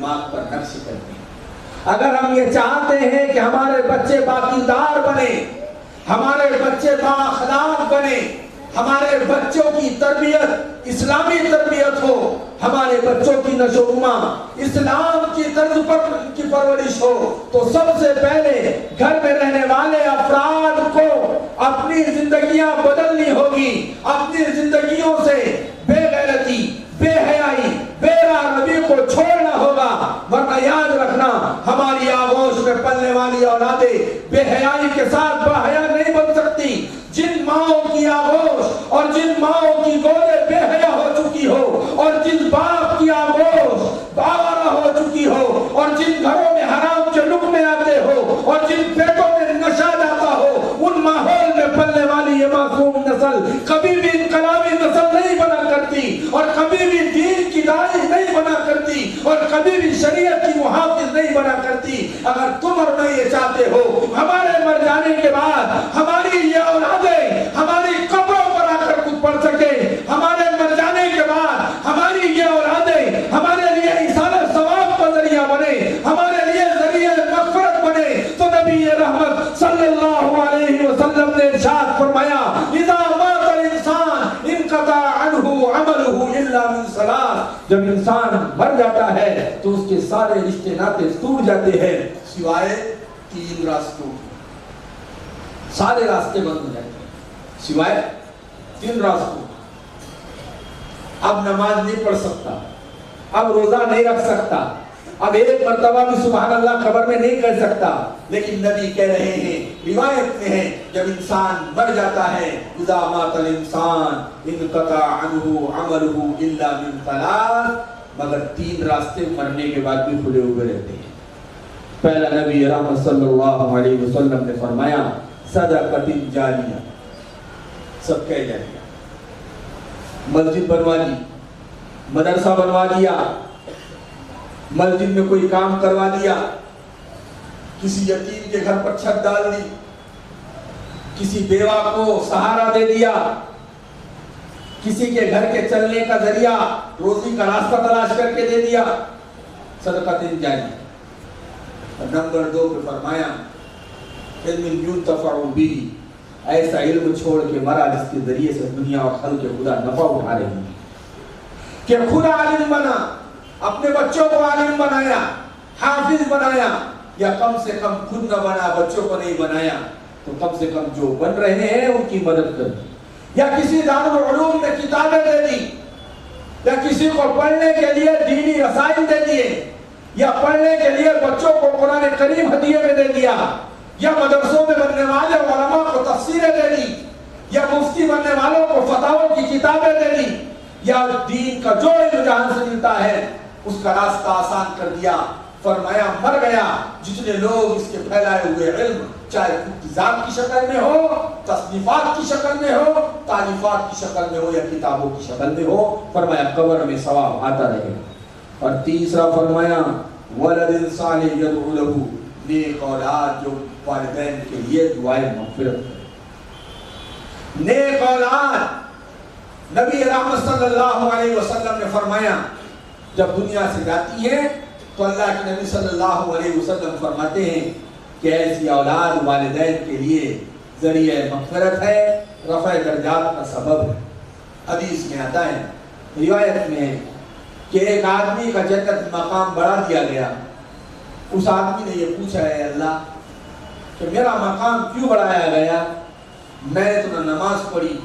دماغ پر نقش کرتے ہیں۔ اگر ہم یہ چاہتے ہیں کہ ہمارے بچے باقیدار بنے، ہمارے بچے بااخلاق بنے، ہمارے بچوں کی تربیت اسلامی تربیت ہو، ہمارے بچوں کی نشو و نما اسلام کی طرز پر کی پرورش ہو، تو سب سے پہلے گھر میں رہنے والے افراد کو اپنی زندگیاں بدلنی ہوگی، اپنی زندگیوں سے بے غیرتی، بے حیائی، بے روی کو چھوڑنا ہوگا، ورنہ یاد رکھنا ہماری آغوش میں پلنے والی اولادیں بے حیائی کے ساتھ باحیا نہیں بن سکتی۔ جن ماؤں کی آغوش اور جن ماؤں کی گودیں بے حیا ہو چکی ہو، اور جن باپ کی آغوش آوارہ ہو چکی ہو، اور جن گھروں میں حرام کے لقمے آتے ہو، اور جن پیٹوں میں نشہ جاتا ہو، ان ماحول میں پلنے والی یہ معصوم نسل کبھی بھی انقلابی نسل نہیں بنا کرتی، اور کبھی بھی دین کی داعی نہیں بنا کرتی، اور کبھی بھی شریعت کی محافظ نہیں بنا کرتی۔ اگر تم اور میں یہ چاہتے ہو ہمارے مر جانے کے بعد ہماری یہ اولادیں ہماری قبروں پر آ کر کچھ پڑھ سکے، ہمارے مر جانے کے بعد ہماری یہ اولادیں ہمارے لیے ایصال ثواب کا ذریعہ بنے، ہمارے لیے ذریعہ مغفرت بنے، تو نبی رحمت صلی اللہ علیہ وسلم نے ارشاد فرمایا اذا مات الانسان انقطع عنہ عملہ الا من ثلاث، جب انسان مر جاتا ہے تو اس کے سارے رشتے ناطے ٹوٹ جاتے ہیں سوائے 3 راستوں، سارے راستے بند ہو جاتے ہیں سوائے 3 راستوں۔ اب نماز نہیں پڑھ سکتا، اب روزہ نہیں رکھ سکتا، اب ایک مرتبہ بھی سبحان اللہ قبر میں نہیں کہہ سکتا، لیکن نبی کہہ رہے ہیں، روایت میں ہے جب انسان مر جاتا ہے اذا مات الانسان انقطع عنہ عملہ الا من ثلاث، مگر 3 راستے مرنے کے بعد بھی کھلے ہوئے رہتے ہیں۔ پہلا نبی رحمت صلی اللہ علیہ وسلم نے فرمایا صدقۃ جاریہ، سب کہہ جائے گا، مسجد بنوا دی، مدرسہ بنوا دیا، مسجد میں کوئی کام کروا دیا، کسی یتیم کے گھر پر چھت ڈال دی، کسی بیوہ کو سہارا دے دیا، کسی کے گھر کے چلنے کا ذریعہ روزی کا راستہ تلاش کر کے دے دیا، صدقۃ جاریہ۔ نمبر 2 پہ فرمایا علم ينتفع به، ایسا علم چھوڑ کے مرا جس کے ذریعے سے دنیا اور خلق خدا نفع اٹھا رہی ہے، کہ خود عالم بنا، اپنے بچوں کو عالم بنایا، حافظ بنایا، یا کم سے کم خود نہ بنا، بچوں کو نہیں بنایا، تو کم سے کم جو بن رہے ہیں ان کی مدد کر دی، یا کسی دارالعلوم میں کتابیں دے دی، یا کسی کو پڑھنے کے لیے دینی رسائل دے دیے، یا پڑھنے کے لیے بچوں کو قرآن کریم ہدیے میں دے دیا، یا مدرسوں میں بننے والے علماء کو تفسیریں دے دی، یا مفتی بننے والوں کو فتاووں کی کتابیں دے دی، یا دین کا جو علم جہاں سے ملتا ہے اس کا راستہ آسان کر دیا۔ فرمایا مر گیا جتنے لوگ اس کے پھیلائے ہوئے علم، چاہے ذات کی شکل میں ہو، تصنیفات کی شکل میں ہو، تعلیفات کی شکل میں ہو، یا کتابوں کی شکل میں ہو، فرمایا قبر میں ثواب آتا رہے۔ اور تیسرا فرمایا ولد صالح یدعو لہ، نیک اولاد جو والدین کے لیے دعائیں مغفرت کرے۔ نیک اولاد نبی رحمت صلی اللہ علیہ وسلم نے فرمایا جب دنیا سے جاتی ہے تو اللہ کے نبی صلی اللہ علیہ وسلم فرماتے ہیں کہ ایسی اولاد والدین کے لیے ذریعہ مغفرت ہے، رفع درجات کا سبب ہے۔ حدیث میں آتا ہے، روایت میں ہے کہ ایک آدمی کا جنت مقام بڑھا دیا گیا۔ اس آدمی نے یہ پوچھا ہے اللہ کہ میرا مقام کیوں بڑھایا گیا؟ میں نے تو نہ نماز پڑھی،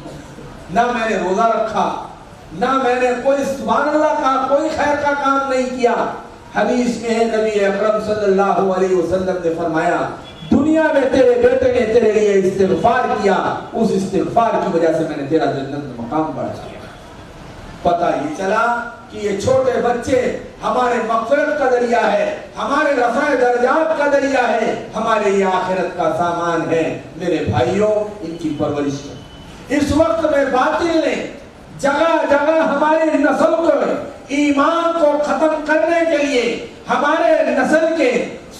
نہ میں نے روزہ رکھا، نہ میں نے کوئی سبحان اللہ کا کوئی خیر کا کام نہیں کیا۔ حدیث میں ہے نبی اکرم صلی اللہ علیہ وسلم نے فرمایا دنیا میں تیرے بیٹے نے تیرے لیے استغفار کیا، اس استغفار کی وجہ سے میں نے تیرا جنت مقام بڑھا دیا۔ پتہ یہ چلا کہ یہ چھوٹے بچے ہمارے مغفرت کا ذریعہ ہے، ہمارے رفع درجات کا ذریعہ ہے، ہمارے یہ آخرت کا سامان ہے۔ میرے بھائیوں، ان کی پرورش کرو۔ اس وقت میں باطل نے جگہ جگہ ہماری نسل کو ایمان کو ختم کرنے کے لیے، ہمارے نسل کے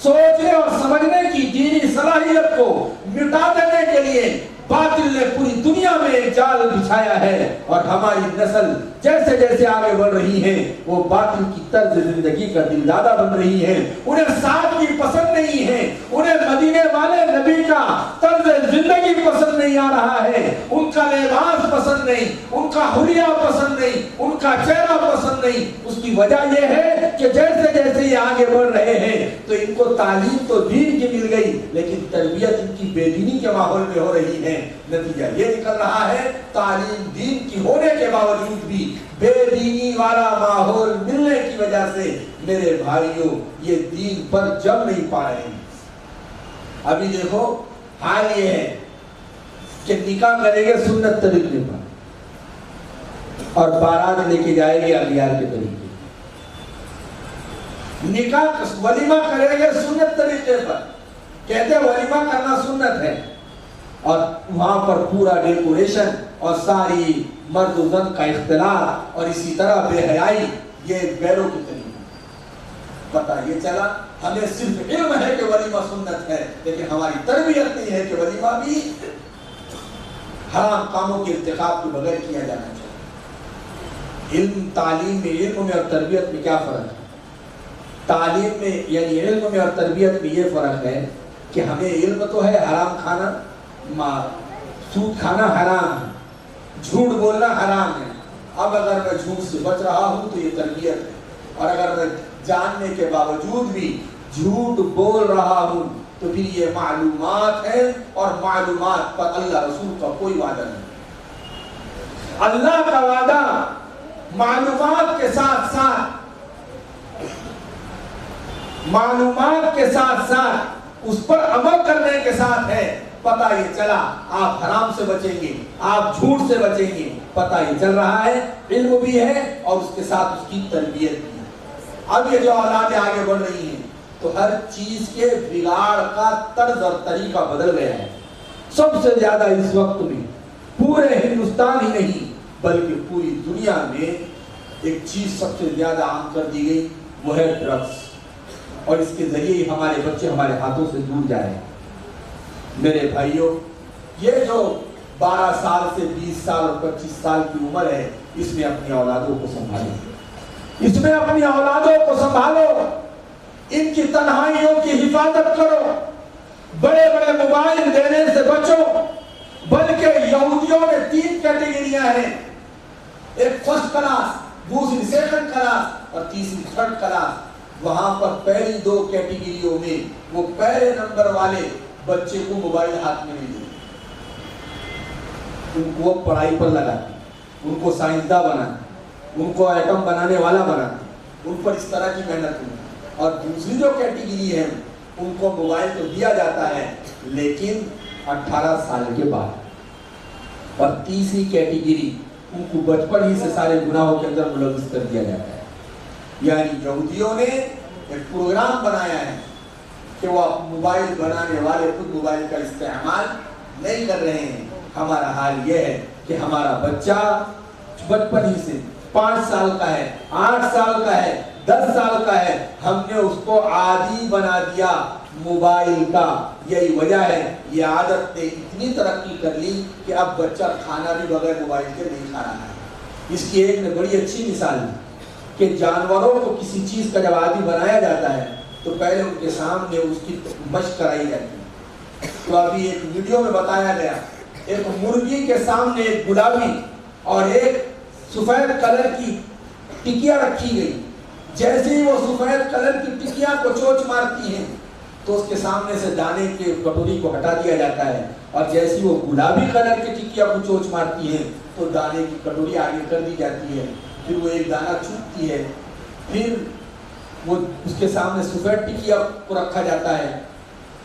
سوچنے اور سمجھنے کی دینی صلاحیت کو مٹا دینے کے لیے باطل نے پوری دنیا میں ایک جال بچھایا ہے اور ہماری نسل جیسے جیسے آگے بڑھ رہی ہے وہ باطل کی طرز زندگی کا دلدادہ بن رہی ہے. انہیں سادگی پسند نہیں ہے, انہیں مدینے والے نبی کا طرز زندگی پسند نہیں آ رہا ہے, ان کا لباس پسند نہیں, ان کا حلیہ پسند نہیں, ان کا چہرہ پسند نہیں. اس کی وجہ یہ ہے کہ جیسے جیسے یہ آگے بڑھ رہے ہیں تو ان کو تعلیم تو دین کی مل گئی لیکن تربیت ان کی بے دینی کے ماحول میں ہو رہی ہے. نتیجہ یہ نکل رہا ہے تعلیم دین کی ہونے کے باوجود بھی بے دینی والا ماحول ملنے کی وجہ سے میرے بھائیوں یہ دین پر جم نہیں پا رہے ہیں. ابھی دیکھو حال یہ ہے کہ نکاح کریں گے سنت طریقے پر اور بارات لے کے جائیں گے اغیار کے طریقے. نکاح ولیمہ کریں گے سنت طریقے پر, کہتے ہیں ولیمہ کرنا سنت ہے, اور وہاں پر پورا ڈیکوریشن اور ساری مرد و زن کا اختلاط اور اسی طرح بے حیائی, یہ غیروں کی طریقہ. پتہ یہ چلا ہمیں صرف علم ہے کہ ولیمہ سنت ہے لیکن ہماری تربیت نہیں ہے کہ ولیمہ بھی حرام کاموں کے ارتکاب کے بغیر کیا جانا چاہیے. علم تعلیم میں, علم میں اور تربیت میں کیا فرق ہے؟ تعلیم میں یعنی علم میں اور تربیت میں یہ فرق ہے کہ ہمیں علم تو ہے حرام کھانا, سود کھانا حرام ہے, جھوٹ بولنا حرام ہے. اب اگر میں جھوٹ سے بچ رہا ہوں تو یہ تربیت ہے, اور اگر میں جاننے کے باوجود بھی جھوٹ بول رہا ہوں تو پھر یہ معلومات ہے, اور معلومات پر اللہ رسول کا کوئی وعدہ نہیں. اللہ کا وعدہ معلومات کے ساتھ ساتھ اس پر عمل کرنے کے ساتھ ہے. پتہ یہ چلا آپ حرام سے بچیں گے, آپ جھوٹ سے بچیں گے, پتہ یہ چل رہا ہے علم بھی ہے اور اس کے ساتھ اس کی تربیت بھی ہے. اب یہ جو اولادیں آگے بڑھ رہی ہیں تو ہر چیز کے بگاڑ کا طرز اور طریقہ بدل گیا ہے. سب سے زیادہ اس وقت میں پورے ہندوستان ہی نہیں بلکہ پوری دنیا میں ایک چیز سب سے زیادہ عام کر دی گئی, وہ ہے ڈرگس, اور اس کے ذریعے ہی ہمارے بچے ہمارے ہاتھوں سے دور جا رہے ہیں. میرے بھائیوں, یہ جو 12 سال سے 20 سال اور 25 سال کی عمر ہے, اس میں اپنی اولادوں کو سنبھالو, اس میں اپنی اولادوں کو سنبھالو, ان کی تنہائیوں کی حفاظت کرو, بڑے بڑے موبائل دینے سے بچو. بلکہ یہودیوں میں 3 کیٹیگریاں ہیں, ایک فرسٹ کلاس, دوسری سیکنڈ کلاس اور تیسری تھرڈ کلاس. وہاں پر پہلی 2 کیٹیگریوں میں وہ پہلے نمبر والے بچے کو موبائل ہاتھ میں نہیں دیتے, ان کو پڑھائی پر لگاتے, ان کو سائنسداں بناتے, ان کو ایٹم بنانے والا بناتے, ان پر اس طرح کی محنت ہوئی. اور دوسری جو کیٹیگری ہے ان کو موبائل تو دیا جاتا ہے لیکن 18 سال کے بعد. اور تیسری کیٹیگری ان کو بچپن ہی سے سارے گناہوں کے اندر ملوث کر دیا جاتا ہے. یعنی یہودیوں نے ایک پروگرام بنایا ہے کہ وہ موبائل بنانے والے خود موبائل کا استعمال نہیں کر رہے ہیں. ہمارا حال یہ ہے کہ ہمارا بچہ بچپن ہی سے 5 سال کا ہے, 8 سال کا ہے, 10 سال کا ہے, ہم نے اس کو عادی بنا دیا موبائل کا. یہی وجہ ہے یہ عادت نے اتنی ترقی کر لی کہ اب بچہ کھانا بھی بغیر موبائل کے نہیں کھا رہا ہے. اس کی ایک بڑی اچھی مثال ہے کہ جانوروں کو کسی چیز کا جب عادی بنایا جاتا ہے تو پہلے ان کے سامنے اس کی مشق کرائی جاتی ہے. تو ابھی ایک ویڈیو میں بتایا گیا, ایک مرغی کے سامنے ایک گلابی اور ایک سفید کلر کی ٹکیا رکھی گئی. جیسے ہی وہ سفید کلر کی ٹکیا کو چوچ مارتی ہیں تو اس کے سامنے سے دانے کے کٹوری کو ہٹا دیا جاتا ہے, اور جیسے ہی وہ گلابی کلر کی ٹکیا کو چوچ مارتی ہیں تو دانے کی کٹوری آگے کر دی جاتی ہے. پھر وہ ایک دانہ چوٹتی ہے, پھر وہ اس کے سامنے سفید ٹکیا کو رکھا جاتا ہے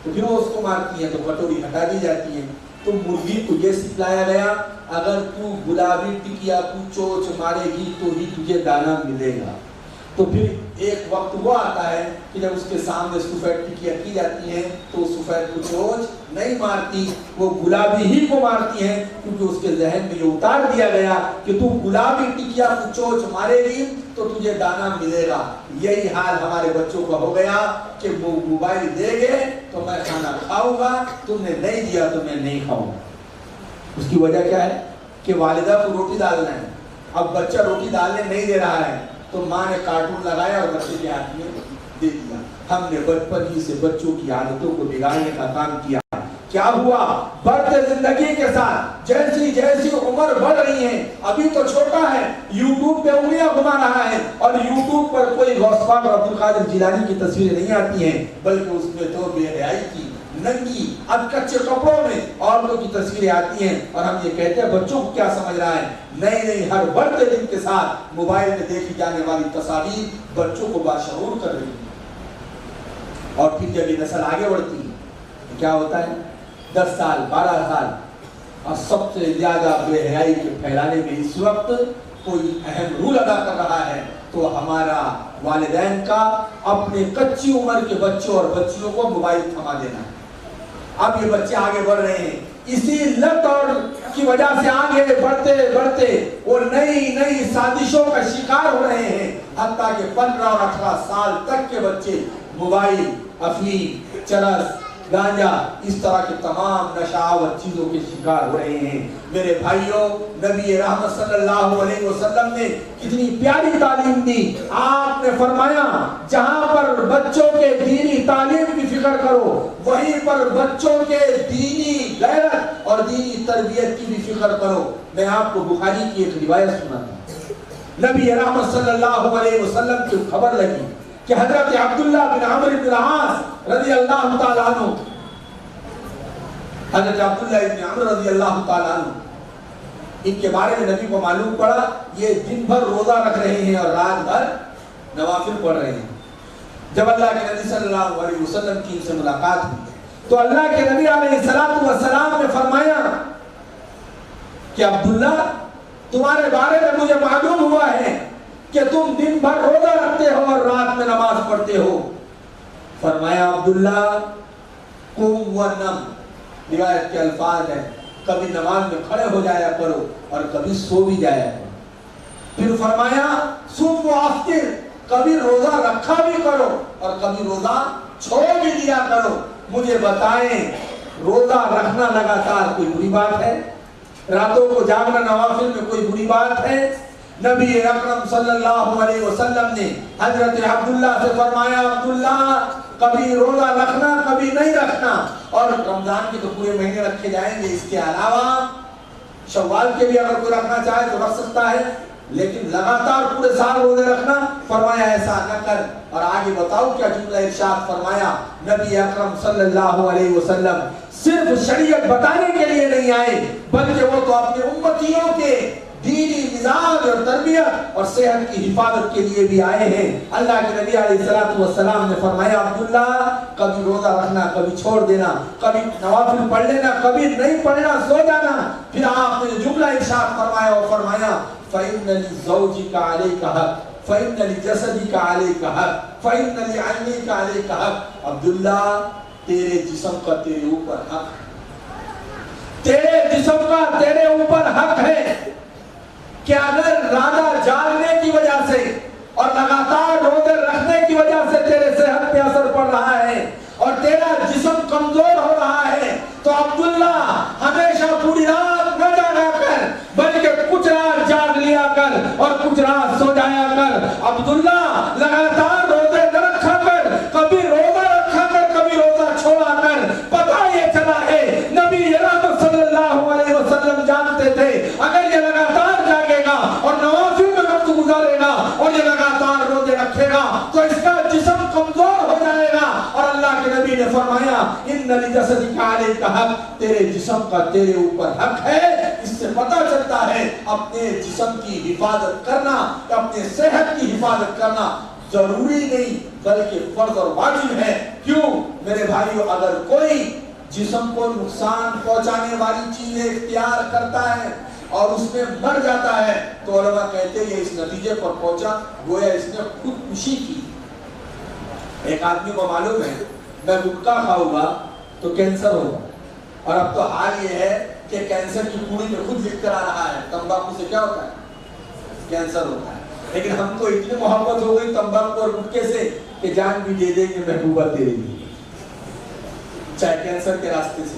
تو پھر وہ اس کو مارتی ہے تو کٹوری ہٹا دی جاتی ہے. تو مرغی کو یہ سکھلایا گیا اگر تو گلابی ٹکیا کو چوچ مارے گی تو ہی تجھے دانہ ملے گا. تو پھر ایک وقت وہ آتا ہے کہ جب اس کے سامنے سفید ٹکیا کی جاتی ہیں تو سفید کو چوچ نہیں مارتی, وہ گلابی ہی کو مارتی ہیں, کیونکہ اس کے ذہن میں یہ اتار دیا گیا کہ تو گلابی ٹکیا کو چوچ مارے گی تو تجھے دانہ ملے گا. یہی حال ہمارے بچوں کا ہو گیا کہ وہ موبائل دے گے تو میں کھانا کھاؤں گا, تم نے نہیں دیا تو میں نہیں کھاؤں گا. اس کی وجہ کیا ہے کہ والدہ کو روٹی ڈالنا ہے، اب بچہ روٹی ڈالنے نہیں دے رہا ہے تو ماں نے کارٹون لگایا اور بچے کے ہاتھ میں دے دیا۔ ہم نے بچپن ہی سے بچوں کی عادتوں کو بگاڑنے کا کام کیا۔ کیا ہوا؟ بڑھتے زندگی کے ساتھ جیسی جیسی عمر بڑھ رہی ہے، ابھی تو چھوٹا ہے، یوٹیوب پہ انگلیاں گھما رہا ہے، اور یوٹیوب پر کوئی غوث پاک اور عبد القادر جیلانی کی تصویریں نہیں آتی ہیں، بلکہ اس میں تو بے حیائی کی، ننگی اب کچے کپڑوں میں عورتوں کی تصویریں آتی ہیں، اور ہم یہ کہتے ہیں بچوں کو کیا سمجھ رہا ہے؟ نہیں، ہر بڑھتے دن کے ساتھ موبائل میں دیکھی جانے والی تصاویر بچوں کو باشعور کر رہی ہیں، اور پھر جب یہ نسل آگے بڑھتی ہے کیا ہوتا ہے؟ 10 سال 12 سال، اور سب سے زیادہ بے حیائی کے پھیلانے میں اس وقت کوئی اہم رول ادا کر رہا ہے تو ہمارا والدین کا اپنے کچی عمر کے بچوں اور بچیوں کو موبائل تھما دینا ہے۔ اب یہ بچے آگے بڑھ رہے ہیں، اسی لت اور کی وجہ سے آگے بڑھتے بڑھتے وہ نئی سازشوں کا شکار ہو رہے ہیں، حتیٰ کہ 15 اور 18 سال تک کے بچے موبائل، افیم، چرس، گانجا، اس طرح کے تمام نشاور چیزوں کے شکار ہو رہے ہیں۔ میرے بھائیوں، نبی رحمت صلی اللہ علیہ وسلم نے کتنی پیاری تعلیم دی۔ آپ نے فرمایا جہاں پر بچوں کے دینی تعلیم کی فکر کرو، وہیں پر بچوں کے دینی غیرت اور دینی تربیت کی بھی فکر کرو۔ میں آپ کو بخاری کی ایک روایت سناتا ہوں۔ نبی رحمت صلی اللہ علیہ وسلم کی خبر لگی کہ حضرت عبداللہ بن عمرو بن العاص رضی اللہ تعالیٰ عنہ، حضرت عبداللہ بن عمرو رضی اللہ تعالیٰ عنہ، ان کے بارے میں نبی کو معلوم پڑا یہ دن بھر روزہ رکھ رہے ہیں اور رات بھر نوافل پڑھ رہے ہیں۔ جب اللہ کے نبی صلی اللہ علیہ وسلم کی ان سے ملاقات ہوئی تو اللہ کے نبی علیہ السلام نے فرمایا کہ عبداللہ، تمہارے بارے میں مجھے معلوم ہوا ہے کہ تم دن بھر روزہ رکھتے ہو اور رات میں نماز پڑھتے ہو۔ فرمایا عبداللہ قم ونم، روایت کے الفاظ ہیں، کبھی نماز میں کھڑے ہو جایا کرو اور کبھی سو بھی جایا کرو۔ پھر فرمایا صوم و افطر، کبھی روزہ رکھا بھی کرو اور کبھی روزہ چھوڑ بھی دیا کرو۔ مجھے بتائیں روزہ رکھنا لگاتار کوئی بری بات ہے؟ راتوں کو جاگنا نوافل میں کوئی بری بات ہے؟ نبی اکرم صلی اللہ علیہ وسلم نے حضرت عبداللہ سے فرمایا عبداللہ کبھی روزہ رکھنا کبھی نہیں رکھنا، اور رمضان کے تو پورے مہینے رکھے جائیں گے، اس کے علاوہ شوال کے بھی اگر کوئی رکھنا چاہے تو رکھ سکتا ہے، لیکن لگاتار پورے سال روزے رکھنا، فرمایا ایسا نہ کر۔ اور آگے بتاؤ کیا جملہ ارشاد فرمایا، نبی اکرم صلی اللہ علیہ وسلم صرف شریعت بتانے کے لیے نہیں آئے بلکہ وہ تو اپنے امتیوں کے دینی مزاج اور تربیت اور صحت کی حفاظت کے لیے بھی آئے ہیں۔ اللہ کے نبی علیہ السلام نے فرمایا عبداللہ کبھی روزہ رکھنا کبھی چھوڑ دینا، کبھی نوافل پڑھ لینا کبھی نہیں پڑھنا، سو جانا۔ پھر آپ نے جملہ ارشاد فرمایا اور فرمایا فَإِنَّ لِزَوْجِكَ عَلَيْكَ حَقٌّ فَإِنَّ لِجَسَدِكَ عَلَيْكَ حَقٌّ فَإِنَّ لِعَيْنِكَ عَلَيْكَ حَقٌّ۔ عبداللہ تیرے جسم کا تیرے اوپر حق ہے، تیرے جسم کا تیرے اوپر حق ہے کہ اگر رات جاگنے کی وجہ سے اور لگاتار روزے رکھنے کی وجہ سے تیرے صحت پہ اثر پڑ رہا ہے اور تیرا جسم کمزور ہو رہا ہے تو عبداللہ ہمیشہ پوری رات نہ جاگا کر بلکہ کچھ رات جاگ لیا کر اور کچھ رات سو جایا کر۔ عبداللہ لگاتار روزے نہ رکھا کر، کبھی روزہ رکھا کر کبھی روزہ چھوڑا کر۔ پتہ یہ چلا ہے نبی رحمت صلی اللہ علیہ وسلم جانتے تھے اگر یہ لگاتار جاگے گا اور نوافل میں وقت گزارے گا اور یہ لگاتار روزے رکھے گا تو اس کا جسم کمزور ہو جائے گا، اور اللہ کے نبی نے فرمایا ان لجسدک علیک حق، تیرے جسم کا تیرے اوپر حق ہے۔ اس سے پتہ چلتا ہے اپنے جسم کی حفاظت کرنا، اپنے صحت کی حفاظت کرنا ضروری نہیں بلکہ فرض اور واجب ہے۔ کیوں میرے بھائیو، اگر کوئی جسم کو نقصان پہنچانے والی چیزیں اختیار کرتا ہے اور اس میں مر جاتا ہے تو علماء کہتے ہیں اس نتیجے پر پہنچا گویا اس نے خودکشی کی۔ ایک آدمی کو معلوم ہے میں گٹکا کھاؤں گا تو کینسر ہوگا، اور اب تو حال یہ ہے کہ کینسر کی پوری میں خود لکھ کر آ رہا ہے تمباکو سے کیا ہوتا ہے؟ کینسر ہوتا ہے۔ لیکن ہم کو اتنی محبت ہو گئی تمباکو اور گٹکے سے کہ جان بھی دے دیں گے محبوبہ تیرے لیے، چاہے کینسر کے راستے سے۔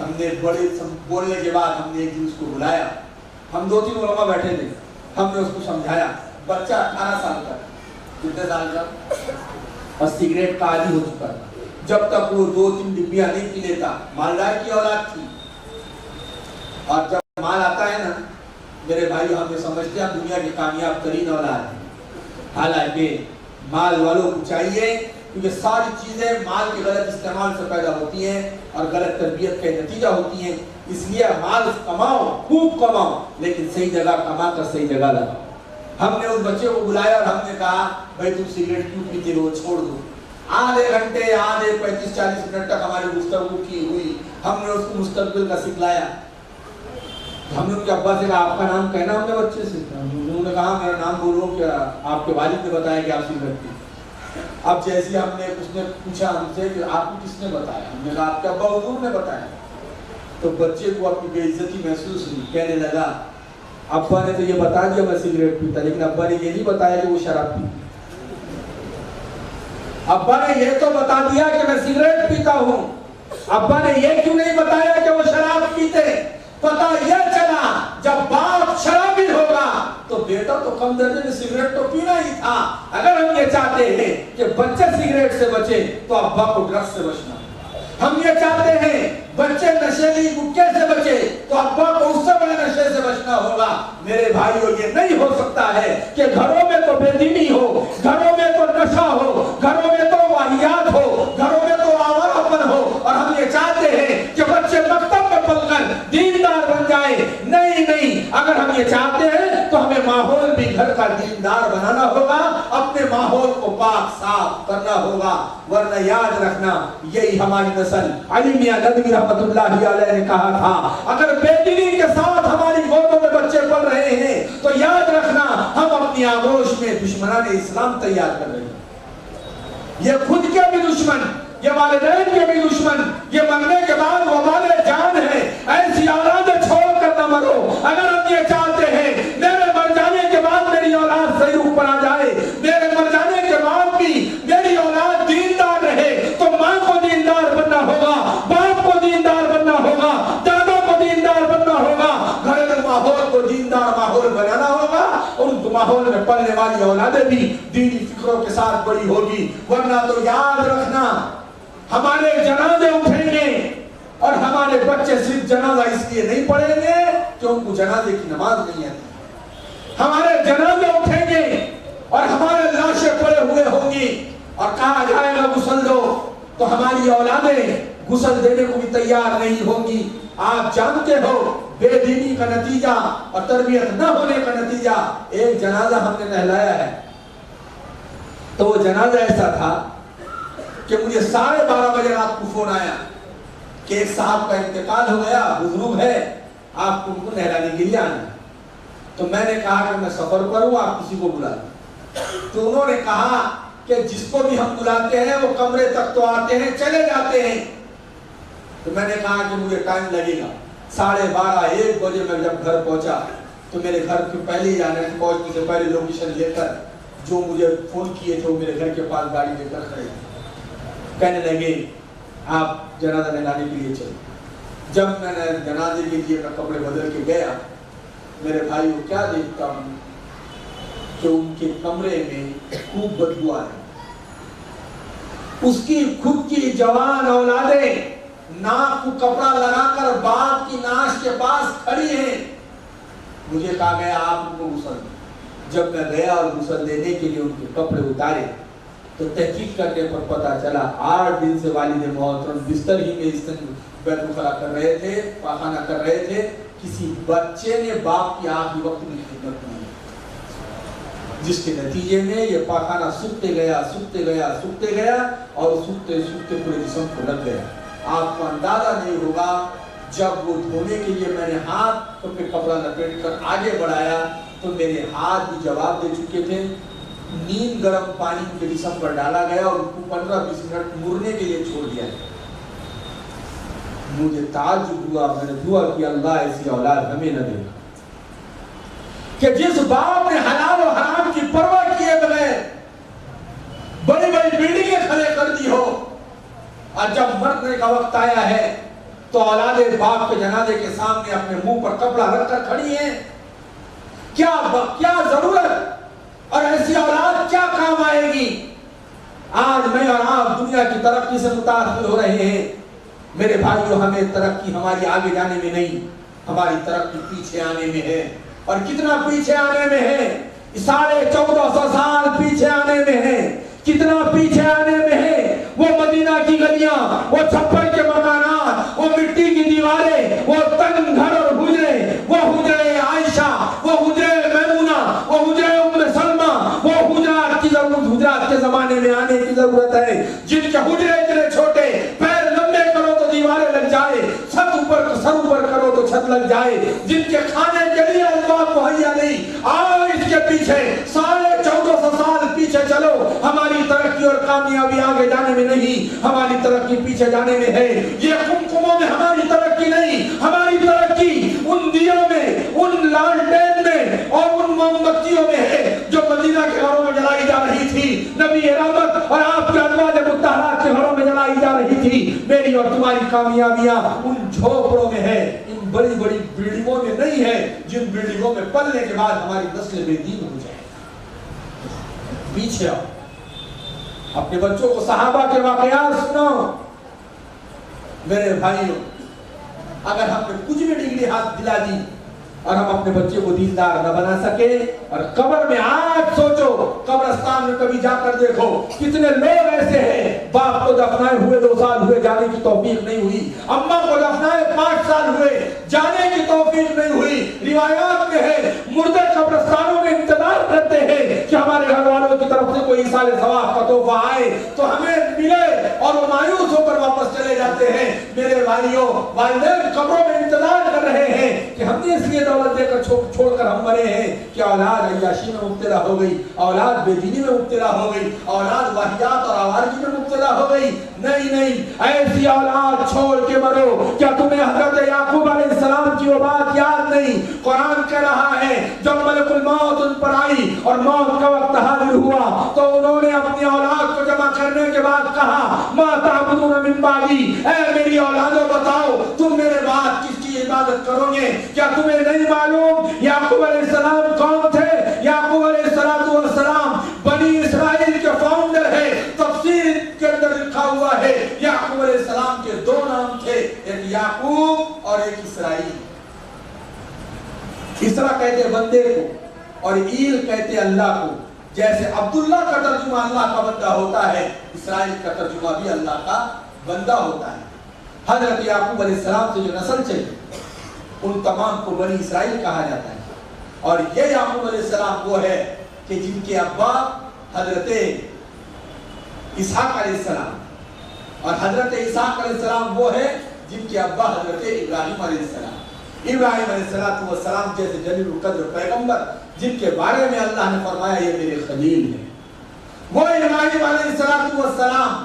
ہم نے بڑے بولنے کے بعد ہم نے ایک دن اس کو بلایا، ہم 2-3 علماء بیٹھے تھے، ہم نے اس کو سمجھایا، بچہ 18 سال کا، کتنے سال کا، اور سگریٹ کا عادی ہو چکا تھا، جب تک وہ 2-3 ڈبیاں نہیں پی لیتا، مالدار کی اولاد تھی، اور جب مال آتا ہے نا میرے بھائی، ہم یہ سمجھتے ہیں دنیا کی کامیاب ترین اولاد ہے، حالانکہ مال والوں کو چاہیے، کیونکہ ساری چیزیں مال کے غلط استعمال سے پیدا ہوتی ہیں اور غلط تربیت کا نتیجہ ہوتی ہیں، اس لیے مال کماؤ، خوب کماؤ، لیکن صحیح جگہ کما کر صحیح جگہ لگاؤ۔ ہم نے اس بچے کو بلایا اور ہم نے کہا بھائی تم سگریٹ کیوں پیتے ہو، چھوڑ دو۔ آدھے گھنٹے 35-40 منٹ تک ہماری گفتگو کی ہوئی، ہم نے اس کو مستقبل کا سکھلایا۔ ہم نے ان کے ابا سے کہا آپ کا نام کہنا ہم نے بچے سے، انہوں نے کہا میرا نام بولو، کیا آپ کے والد نے بتایا کہ آپ سگریٹ پیتے۔ اب جیسے ہم نے اس نے پوچھا ہم سے کہ آپ کو کس نے بتایا، ہم نے کہا آپ کے ابا حضور نے بتایا۔ تو بچے کو اپنی بے عزتی محسوس ہوئی، کہنے لگا ابا نے تو یہ بتا دیا میں سگریٹ پیتا، لیکن ابا نے یہ نہیں بتایا کہ وہ شراب پیتا۔ ابا نے یہ تو بتا دیا کہ میں سگریٹ پیتا ہوں، ابا نے یہ کیوں نہیں بتایا کہ وہ شراب پیتے؟ پتا یہ چلا جب باپ شرابی ہوگا تو بیٹا تو کم درجے میں سگریٹ تو پینا ہی تھا۔ اگر ہم یہ چاہتے ہیں کہ بچے سگریٹ سے بچے تو ابا کو ڈرگس سے بچنا، ہم یہ چاہتے ہیں بچے نشیلی گٹکے سے بچے تو ابا کو اس سے بڑے نشے سے بچنا ہوگا۔ میرے بھائیو یہ نہیں ہو سکتا ہے کہ گھروں میں تو بے دینی ہو، گھروں میں تو نشہ ہو، گھروں میں تو واہیات ہو، گھروں میں تو آوارپن ہو، اور ہم یہ چاہتے ہیں کہ بچے مکتب میں پڑھ کر دیندار بن جائے۔ نہیں، اگر ہم یہ چاہتے ہیں تو ہمیں ماحول بھی گھر کا دیندار بنانا ہوگا، اپنے ماحول کو پاک صاف کرنا ہوگا، ورنہ یاد رکھنا یہی ہماری نسل، علی میاں ندوی رحمت اللہ علیہ نے کہا تھا اگر بے دینی کے ساتھ ہماری گودوں میں بچے پڑھ رہے ہیں تو یاد رکھنا ہم اپنی آغوش میں دشمنان اسلام تیار کر رہے ہیں۔ یہ خود کے بھی دشمن، یہ والدین کے بھی دشمن، یہ مرنے کے بعد وبال جان ہے۔ ایسی اولاد چھوڑ کر نہ مرو۔ اگر ہم یہ چاہتے ہیں میرے مر جانے کے بعد میری اولاد صحیح روح پر آ جائے، میرے مر جانے کے بعد بھی میری اولاد دیندار رہے، تو ماں کو دیندار بننا ہوگا، باپ کو دیندار بننا ہوگا، دادا کو دیندار بننا ہوگا، گھر کے ماحول کو دیندار ماحول بنانا ہوگا، اور اس ماحول میں پلنے والی اولادیں بھی دینی فکروں کے ساتھ بڑی ہوگی۔ ورنہ تو یاد رکھنا ہمارے جنازے اٹھیں گے اور ہمارے بچے صرف جنازہ اس لیے نہیں پڑھیں گے کہ ان کو جنازے کی نماز نہیں آتی، ہمارے جنازے اٹھیں گے اور ہمارے لاشیں پڑے ہوئے ہوں گی اور کہا جائے گا غسل دو، تو ہماری اولادیں غسل دینے کو بھی تیار نہیں ہوں گی۔ آپ جانتے ہو بے دینی کا نتیجہ اور تربیت نہ ہونے کا نتیجہ، ایک جنازہ ہم نے نہلایا ہے، تو وہ جنازہ ایسا تھا کہ مجھے 12:30 بجے رات کو فون آیا کہ ایک صاحب کا انتقال ہو گیا، بزرگ ہے، آپ کو ان کو نہلانے کے لیے آنا ہے۔ تو میں نے کہا کہ میں سفر پر ہوں، آپ کسی کو بلا دیں۔ تو انہوں نے کہا کہ جس کو بھی ہم بلاتے ہیں وہ کمرے تک تو آتے ہیں چلے جاتے ہیں۔ تو میں نے کہا کہ مجھے ٹائم لگے گا۔ 12:30-1 بجے میں جب گھر پہنچا تو میرے گھر کے پہلے ہی جانے پہنچنے سے پہلے لوکیشن لے کر جو مجھے فون کیے تھے وہ میرے گھر کے پاس گاڑی لے کر کھڑے، کہنے لگے آپ جنازہ نہلانے کے لیے چلے۔ جب میں نے جنازے کے لیے کپڑے بدل کے گیا، میرے بھائی کو کیا دیکھتا ہوں کہ ان کے کمرے میں خوب بدبو آ رہی، اس کی خود کی جوان اولادیں ناک کو کپڑا لگا کر باپ کی ناش کے پاس کھڑی ہیں۔ مجھے کہا گیا آپ ان کو غسل دیں۔ جب میں گیا اور غسل دینے کے لیے ان کے کپڑے اتارے تو تحقیق کرنے پر پتا چلا 8 دن سے والد محترم بستر ہی میں بیت الخلا کر رہے تھے، پاخانہ کر رہے تھے، کسی بچے نے باپ کی آخری وقت میں خدمت نہیں، جس کے نتیجے میں یہ پاخانہ سکتے گیا اور سکتے پورے جسم کو لگ گیا۔ آپ کو اندازہ نہیں ہوگا، جب وہ دھونے کے لیے میں نے ہاتھ پہ کپڑا لپیٹ کر آگے بڑھایا تو میرے ہاتھ بھی جواب دے چکے تھے۔ نیم گرم پانی کے جسم پر ڈالا گیا اور ان کو 15-20 منٹ مرنے کے لیے چھوڑ دیا۔ مجھے تعجب ہوا، میں نے دعا کی اللہ ایسی اولاد ہمیں نہ دے کہ جس باپ نے حلال و حرام کی پرواہ کیے بغیر بڑی بڑی بلڈنگیں کھڑے کر دی ہو، اور جب مرنے کا وقت آیا ہے تو اولاد باپ کے جنازے کے سامنے اپنے منہ پر کپڑا رکھ کر کھڑی ہیں. کیا ضرورت؟ اور ایسی اولاد کیا کام آئے گی؟ آج میں اور آپ دنیا کی ترقی سے متاثر ہو رہے ہیں. میرے بھائیو، ہمیں ترقی ہماری آگے جانے میں نہیں، ہماری ترقی پیچھے آنے میں ہے. اور کتنا پیچھے آنے میں ہے؟ 1450 سال پیچھے آنے میں ہے. کتنا پیچھے آنے میں ہے؟ وہ مدینہ کی گلیاں، وہ چھپر کے مکانات، وہ مٹی کی دیواریں، وہ تنگ گھر اور حجرے، وہ حجرے عائشہ، وہ حجرے میمونہ، وہ حجرے ام سلمہ، وہ حجرات کی ضرورت، حجرات کے زمانے میں آنے کی ضرورت ہے. جن کے حجرے اتنے چھوٹے، پیر لمبے کرو تو دیواریں لگ جائے، سر اوپر کرو تو چھت لگ جائے. جن کے کھانے کے لیے اسباب مہیا نہیں. آؤ اس کے پیچھے 1450 سال پیچھے چلو. ہماری ترقی اور کامیابی آگے جانے میں نہیں، ہماری ترقی پیچھے جانے میں ہے. یہ کمکموں میں ہماری ترقی نہیں، ہماری ترقی ان دیوں میں، ان لالٹین میں اور ان موم بتیوں میں ہے جو مدینہ کے گھروں میں جلائی جا رہی تھی. نبی رحمت اور آپ کے ازواج مطہرات کے گھروں میں جلائی جا رہی تھی. میری اور تمہاری کامیابیاں ان جھوپڑوں میں ہے، ان بڑی بڑی بلڈنگوں میں نہیں ہے جن بلڈنگوں میں پلنے کے بعد ہماری نسل بے دین ہو جائے. پیچھے آؤ، اپنے بچوں کو صحابہ کے واقعات سناؤ. میرے بھائیوں، اگر ہم نے کچھ بھی ڈگری ہاتھ دلا دی اور ہم اپنے بچے کو دیندار نہ بنا سکے، اور قبر میں آج سوچو، قبرستان میں کبھی جا کر دیکھو کتنے لوگ ایسے ہیں باپ کو دفنائے ہوئے 2 سال ہوئے جانے کی توفیق نہیں ہوئی، اماں کو دفنائے 5 سال ہوئے جانے کی توفیق نہیں ہوئی. روایات میں ہے مردے قبرستانوں میں انتظار کرتے ہیں کہ ہمارے گھر والوں کی طرف سے کوئی ایصال ثواب کا تحفہ آئے تو ہمیں ملے، اور وہ مایوس ہو کر واپس چلے جاتے ہیں. میرے بھائیوں، والدین قبروں میں انتظار کر رہے ہیں کہ ہم نے اس لیے دولت دے کر چھوڑ کر ہم مرے ہیں کہ اولاد عیاشی میں مبتلا ہو گئی، اولاد بے دینی میں مبتلا ہو گئی، اولاد واہیات اور آوارگی میں مبتلا ہو گئی. نہیں، ایسی اولاد چھوڑ کے مرو. کیا تمہیں حضرت یعقوب علیہ السلام کی وہ بات یاد نہیں؟ قرآن کہہ رہا ہے جب ملک الموت ان پر آئی اور موت کا وقت حاضر ہوا تو انہوں نے اپنی اولاد کو جمع کرنے کے بعد کہا ما تعبدون من بعدی، اے میری اولادوں بتاؤ تم میرے بعد کس کی عبادت کرو گے؟ کیا تمہیں نہیں معلوم یعقوب علیہ السلام کون تھے؟ یعقوب علیہ السلام بنی اسرائیل کے فاؤنڈر ہے. تفسیر کے اندر لکھا ہوا ہے یعقوب علیہ السلام کے 2 نام تھے، ایک یعقوب اور ایک اسرائیل. اسرا کہتے بندے کو اور ایل کہتے اللہ کو. جیسے عبداللہ کا ترجمہ اللہ کا بندہ ہوتا ہے، اسرائیل کا ترجمہ بھی اللہ کا بندہ ہوتا ہے. حضرت یعقوب علیہ السلام سے جو نسل چلی ان تمام کو بنی اسرائیل کہا جاتا ہے. اور یہ یعقوب علیہ السلام وہ ہے کہ جن کے ابا حضرت اسحاق علیہ السلام، اور حضرت اسحاق علیہ السلام وہ ہے جن کے ابا حضرت ابراہیم علیہ السلام. ابراہیم علیہ السلام جیسے جلیل القدر پیغمبر جن کے بارے میں اللہ نے فرمایا یہ میرے خلیل ہیں، وہ ابراہیم علیہ السلام،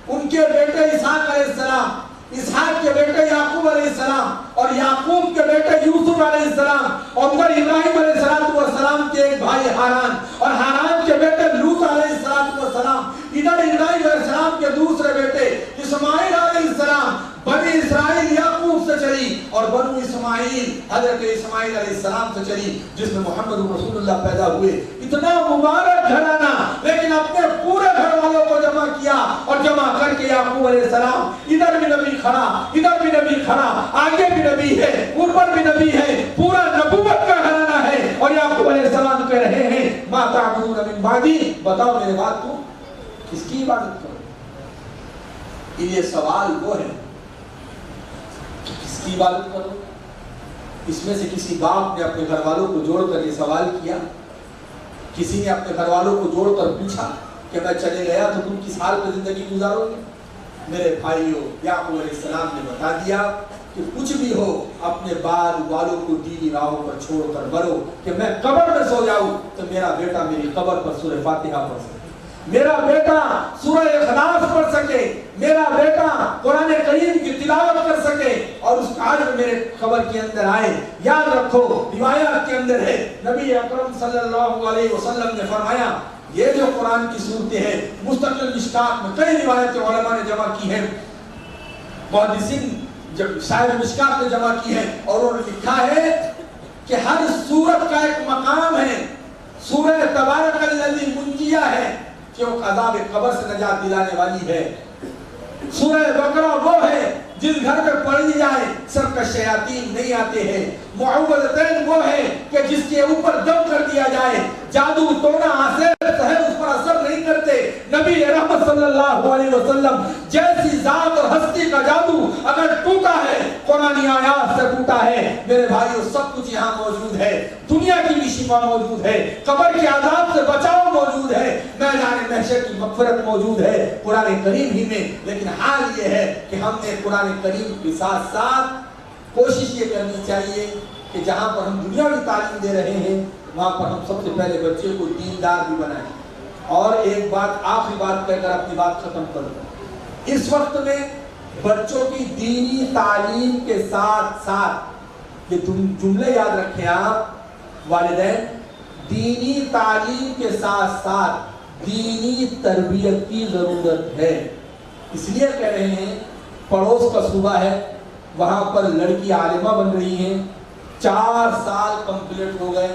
ان کے بیٹے اسحاق علیہ السلام، اسحاق کے بیٹے یعقوب علیہ السلام، اور یعقوب کے بیٹے یوسف علیہ السلام، اور ادھر ابراہیم علیہ السلام کے ایک بھائی حاران، اور حاران کے بیٹے لوط علیہ السلام، ادھر ابراہیم علیہ السلام کے دوسرے بیٹے اسماعیل علیہ السلام. بنی اسرائیل یعقوب سے چلی اور بنو اسماعیل حضرت اسماعیل علیہ السلام سے چلی جس میں محمد رسول اللہ پیدا ہوئے. اتنا مبارک گھرانہ، لیکن اپنے پورے گھر والوں کو جمع کیا اور جمع کر کے یعقوب علیہ السلام ادھر بھی نبی کھڑا، ادھر بھی نبی کھڑا، آگے بھی نبی ہے، اوپر بھی نبی ہے، پورا نبوت کا گھرانہ ہے. اور یعقوب علیہ السلام کہہ رہے ہیں ما تعبدون من بعدی، بتاؤ میرے بعد تم کس کی عبادت کرو؟ یہ سوال وہ ہے کس کی عبادت کرو. اس میں سے کسی باپ نے اپنے گھر والوں کو جوڑ کر یہ سوال کیا؟ کسی نے اپنے گھر والوں کو جوڑ کر پوچھا کہ میں چلے گیا تو تم کس حال پہ زندگی گزارو گے؟ میرے بھائیوں، یعقوب علیہ السلام نے بتا دیا کہ کچھ بھی ہو اپنے بال والوں کو دینی راہوں پر چھوڑ کر مرو. کہ میں قبر میں سو جاؤں تو میرا بیٹا میری قبر پر سورہ فاتحہ پڑھ سکے، میرا بیٹا سورہ اخلاص پڑھ سکے، میرا بیٹا قرآن کریم کی تلاوت کر سکے اور اس کا عجر میرے قبر کے اندر آئے. یاد رکھو روایات کے اندر ہے نبی اکرم صلی اللہ علیہ وسلم نے فرمایا یہ جو قرآن کی صورتیں ہیں مستقل مشکات میں کئی روایتیں علماء نے جمع کی ہیں. محدثین جب شاعر مشکات نے جمع کی ہے اور انہوں نے لکھا ہے کہ ہر سورت کا ایک مقام ہے. سورہ تبارک الذی منجیہ ہے کہ وہ عذاب قبر سے نجات دلانے والی ہے. سورہ بقرہ وہ ہے جس گھر میں پڑھی جائے سب کا شیاطین نہیں آتے ہیں. معوذتین وہ ہے کہ جس کے اوپر دم کر دیا جائے جادو ٹونا سحر اس پر اثر نہیں کرتے. نبی رحمت صلی اللہ علیہ وسلم جیسی ذات اور ہستی کا جادو اگر ٹوٹا ہے قرآنی آیات سے ٹوٹا ہے. میرے بھائیو سب کچھ یہاں موجود ہے. دنیا کی بھی شفا موجود ہے, قبر کے عذاب سے بچاؤ موجود ہے, میدان محشر کی مغفرت موجود ہے قرآن کریم ہی میں. لیکن حال یہ ہے کہ ہم نے قرآن کریم کے ساتھ ساتھ کوشش یہ کرنی چاہیے کہ جہاں پر ہم دنیاوی تعلیم دے رہے ہیں وہاں پر ہم سب سے پہلے بچے کو دیندار بھی بنائیں. اور ایک بات آخری بات کہہ کر اپنی بات ختم کروں. اس وقت میں بچوں کی دینی تعلیم کے ساتھ ساتھ یہ جملے یاد رکھیں آپ والدین, دینی تعلیم کے ساتھ ساتھ دینی تربیت کی ضرورت ہے. اس لیے کہہ رہے ہیں پڑوس کا صوبہ ہے وہاں پر لڑکی عالمہ بن رہی ہیں, 4 سال کمپلیٹ ہو گئے,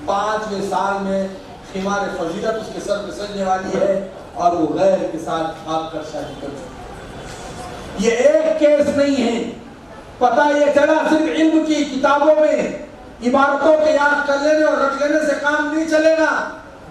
5ویں سال میں خمار فضیلت اس کے سر پہ سجنے والی ہے اور وہ غیر کے ساتھ بھاگ کر شادی کر چکی. یہ ایک کیس نہیں ہے. پتہ یہ چلا صرف علم کی کتابوں میں عبارتوں کے یاد کر لینے اور رٹ لینے سے کام نہیں چلے گا.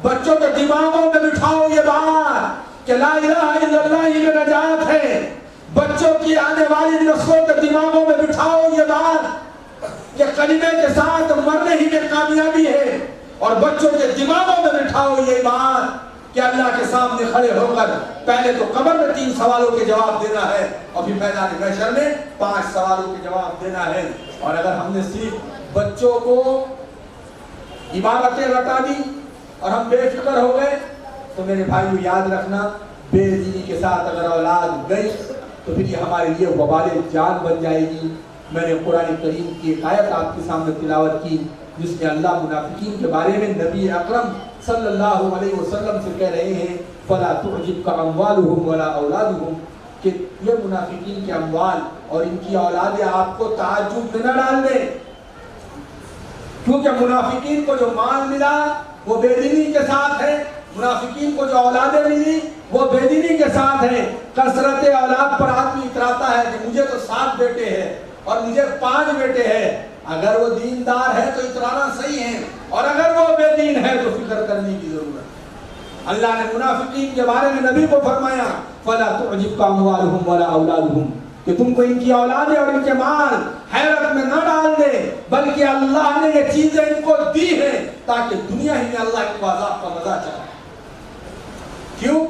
بچوں کے دماغوں میں بٹھاؤ یہ بات کہ لا الہ الا اللہ ہی میں نجات ہے. بچوں کی آنے والی نسلوں کے دماغوں میں بٹھاؤ یہ بات کہ کلمے کے ساتھ مرنے ہی میں کامیابی ہے. اور بچوں کے دماغوں میں بٹھاؤ یہ بات کہ اللہ کے سامنے کھڑے ہو کر پہلے تو قبر میں 3 سوالوں کے جواب دینا ہے اور پھر میدان محشر میں 5 سوالوں کے جواب دینا ہے. اور اگر ہم نے صرف بچوں کو عبادتیں رٹا دی اور ہم بے فکر ہو گئے تو میرے بھائیو یاد رکھنا بے دینی کے ساتھ اگر اولاد گئی تو پھر یہ ہمارے لیے وبال جان بن جائے گی. میں نے قرآن کریم کی ایک آیت آپ کے سامنے تلاوت کی جس میں اللہ منافقین کے بارے میں نبی اکرم صلی اللہ علیہ وسلم سے کہہ رہے ہیں فَلَا تُعْجِبْكَ أَمْوَالُهُمْ وَلَا أَوْلَادُهُمْ کہ یہ منافقین کے اموال اور ان کی اولادیں آپ کو تعجب میں نہ ڈال دیں, کیونکہ منافقین کو جو مال ملا وہ بے دینی کے ساتھ ہے, منافقین کو جو اولادیں ملی وہ بے دینی کے ساتھ ہے. کثرت اولاد پر آدمی اتراتا ہے کہ مجھے تو 7 بیٹے ہیں اور مجھے 5 بیٹے ہیں. اگر وہ دیندار ہے تو اترانا صحیح ہے اور اگر وہ بے دین ہے تو فکر کرنے کی ضرورت ہے. اللہ نے منافقین کے بارے میں نبی کو فرمایا فَلَا تُعْجِبْكَ أَمْوَالُهُمْ وَلَا أَوْلَادُهُمْ کہ تم کو ان کی اولادیں اور ان کے مال حیرت میں نہ ڈال دے, بلکہ اللہ نے یہ چیزیں ان کو دی ہیں تاکہ دنیا ہی میں اللہ کے عذاب کا مزہ چکھائے. کیوں؟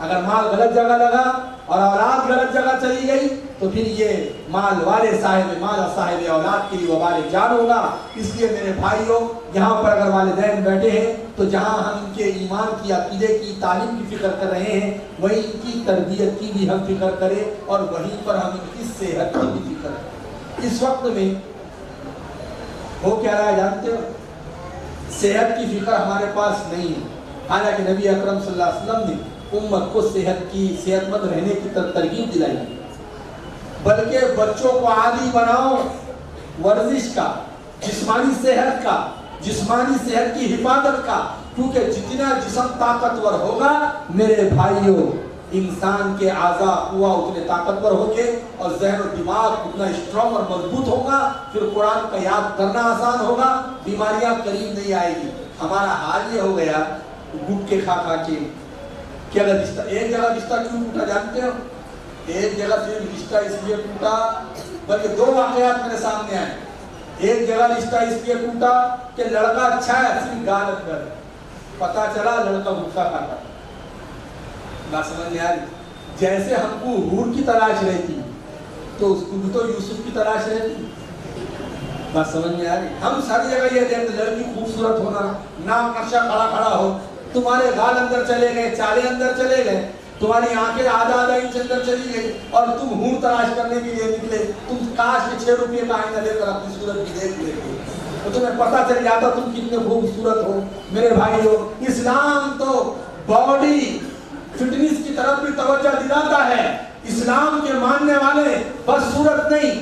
اگر مال غلط جگہ لگا اور اولاد غلط جگہ چلی گئی تو پھر یہ مال والے صاحب مال اور صاحب اولاد کے لیے وبال جان ہوگا. اس لیے میرے بھائیوں یہاں پر اگر والدین بیٹھے ہیں تو جہاں ہم ان کے ایمان کی عقیدے کی تعلیم کی فکر کر رہے ہیں وہیں ان کی تربیت کی بھی ہم فکر کریں اور وہیں پر ہم ان کی صحت کی بھی فکر کریں. اس وقت میں ہو کیا رہا ہے جانتے ہو, صحت کی فکر ہمارے پاس نہیں ہے. حالانکہ نبی اکرم صلی اللہ علیہ وسلم نے امت کو صحت مند رہنے کی ترغیب دلائی, بلکہ بچوں کو عادی بناؤ ورزش کا, جسمانی صحت کا, جسمانی صحت کی حفاظت کا, کیونکہ جتنا جسم طاقتور ہوگا میرے بھائیوں انسان کے اعضاء ہوا اتنے طاقتور ہوں گے اور ذہن و دماغ اتنا اسٹرانگ اور مضبوط ہوگا, پھر قرآن کا یاد کرنا آسان ہوگا, بیماریاں قریب نہیں آئے گی. ہمارا حال یہ ہو گیا گٹکے کھا کھا کے کہ اگر رشتہ ایک جگہ رشتہ کیوں ٹوٹا جانتے ہو؟ ایک جگہ صرف رشتہ اس لیے ٹوٹا, بلکہ 2 واقعات میرے سامنے آئے. ایک جگہ رشتہ اس لیے ٹوٹا کہ لڑکا اچھا ہے صرف گال اندر, پتا چلا لڑکا گٹکا کھاتا. بات سمجھ میں آ رہی؟ جیسے ہم کو حور کی تلاش رہتی تو اس کو بھی تو یوسف کی تلاش رہتی. بات سمجھ میں آ رہی؟ ہم ساری جگہ یہ دیکھتے لڑکی خوبصورت ہونا, نام نقشہ کھڑا کھڑا ہو, تمہارے گال اندر چلے گئے, چالے اندر چلے گئے, تمہاری آنکھیں آدھا انچ اندر چلی گئی اور تم حور تلاش کرنے کے لیے نکلے. تم کاش کے 6 روپے کا آئینہ لے کر اپنی صورت بھی دیکھ لیتے تو تمہیں پتہ چل جاتا تم کتنے خوبصورت ہو. میرے بھائیو اسلام تو باڈی فٹنس کی طرف بھی توجہ دلاتا ہے. اسلام کے ماننے والے بس صورت نہیں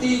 3।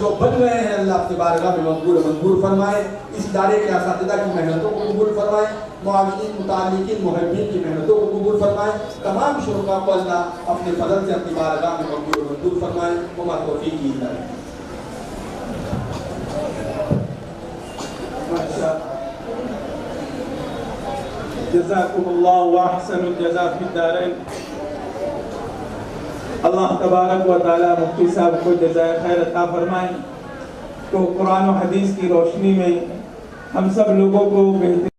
جو بن رہے ہیں اللہ اپنی بارگاہ میں مقبول منظور فرمائے. اس ادارے کے اساتذہ کی محنتوں کو قبول فرمائے, معاونین, متعلقین, محبین کی محنتوں کو قبول فرمائے. تمام شرکاء کو اللہ اپنے فضل سے اپنی بارگاہ میں مقبول منظور فرمائے. وما توفیقی الا باللہ. جزاکم اللہ واحسن الجزاء فی الدارین. اللہ تبارک و تعالی مفتی صاحب کو جزائے خیر عطا فرمائیں. تو قرآن و حدیث کی روشنی میں ہم سب لوگوں کو بہتر